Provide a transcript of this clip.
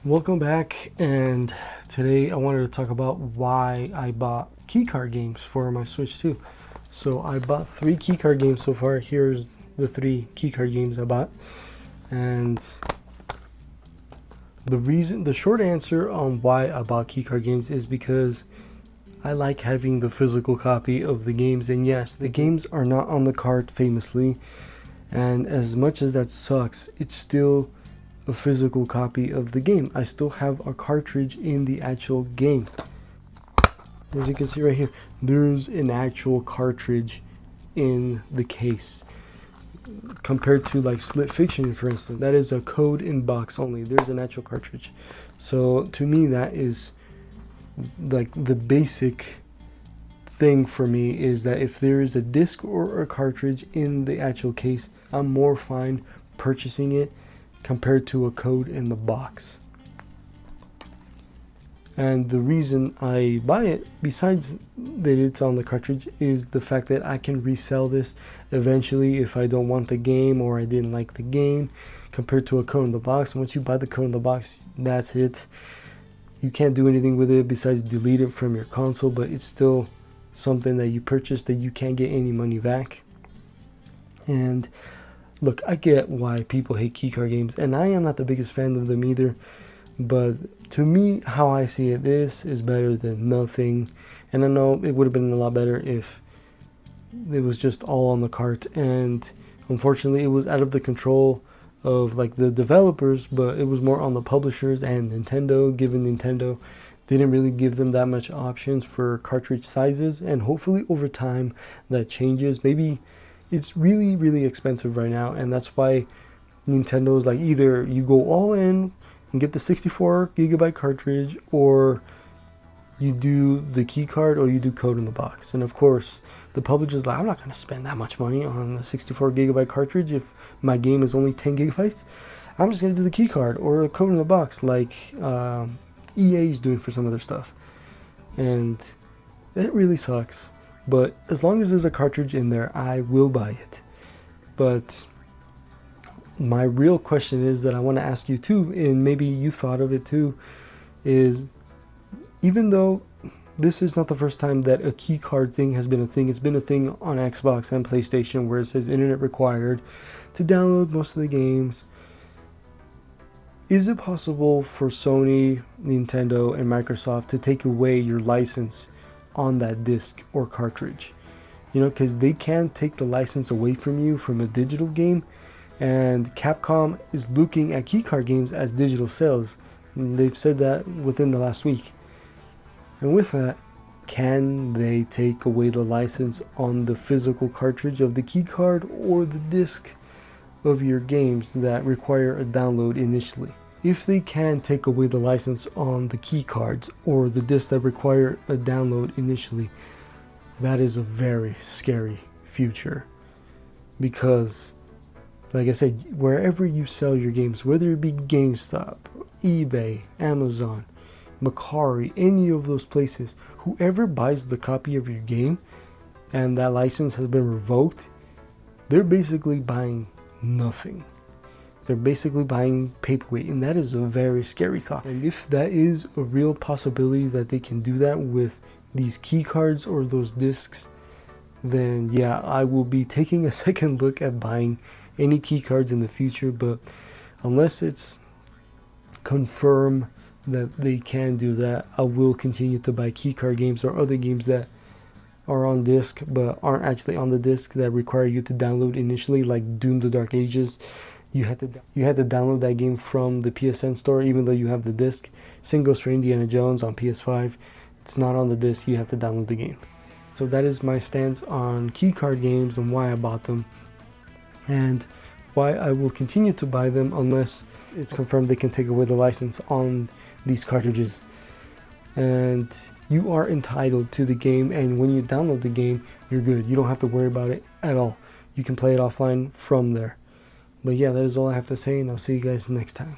Welcome back, and today I wanted to talk about why I bought keycard games for my Switch 2. So I bought 3 keycard games so far. Here's the 3 keycard games I bought. And the short answer on why I bought keycard games is because I like having the physical copy of the games. And yes, the games are not on the cart famously. And as much as that sucks, it's still a physical copy of the game. I still have a cartridge in the actual game. As you can see right here, there's an actual cartridge in the case. Compared to like Split Fiction, for instance, that is a code in box only. There's an actual cartridge. So to me, that is like the basic thing for me, is that if there is a disc or a cartridge in the actual case, I'm more fine purchasing it compared to a code in the box. And the reason I buy it, besides that it's on the cartridge, is the fact that I can resell this eventually if I don't want the game or I didn't like the game, compared to a code in the box. Once you buy the code in the box, that's it. You can't do anything with it besides delete it from your console, but it's still something that you purchased that you can't get any money back. And look, I get why people hate keycard games, and I am not the biggest fan of them either, but to me, how I see it, this is better than nothing. And I know it would have been a lot better if it was just all on the cart, and unfortunately it was out of the control of like the developers, but it was more on the publishers and Nintendo, given Nintendo didn't really give them that much options for cartridge sizes. And hopefully over time that changes. Maybe it's really expensive right now, and that's why Nintendo's like, either you go all in and get the 64 gigabyte cartridge, or you do the key card, or you do code in the box. And of course the publisher's like, I'm not going to spend that much money on a 64 gigabyte cartridge if my game is only 10 gigabytes. I'm just going to do the key card or a code in the box, like EA is doing for some of their stuff. And it really sucks. But as long as there's a cartridge in there, I will buy it. But my real question is that I want to ask you too, and maybe you thought of it too, is even though this is not the first time that a key card thing has been a thing, it's been a thing on Xbox and PlayStation where it says internet required to download most of the games. Is it possible for Sony, Nintendo, and Microsoft to take away your license on that disc or cartridge? You know, because they can take the license away from you from a digital game, and Capcom is looking at keycard games as digital sales. And they've said that within the last week. And with that, can they take away the license on the physical cartridge of the keycard or the disc of your games that require a download initially? If they can take away the license on the keycards or the discs that require a download initially, that is a very scary future. Because, like I said, wherever you sell your games, whether it be GameStop, eBay, Amazon, Mercari, any of those places, whoever buys the copy of your game and that license has been revoked, they're basically buying nothing. They're basically buying paperweight, and that is a very scary thought. And if that is a real possibility that they can do that with these key cards or those discs, then yeah, I will be taking a second look at buying any key cards in the future. But unless it's confirmed that they can do that, I will continue to buy keycard games or other games that are on disc but aren't actually on the disc, that require you to download initially, like Doom: The Dark Ages. You had to download that game from the PSN store even though you have the disc. Same goes for Indiana Jones on PS5. It's not on the disc, you have to download the game. So that is my stance on keycard games and why I bought them, and why I will continue to buy them unless it's confirmed they can take away the license on these cartridges. And you are entitled to the game, and when you download the game, you're good. You don't have to worry about it at all. You can play it offline from there. But yeah, that is all I have to say, and I'll see you guys next time.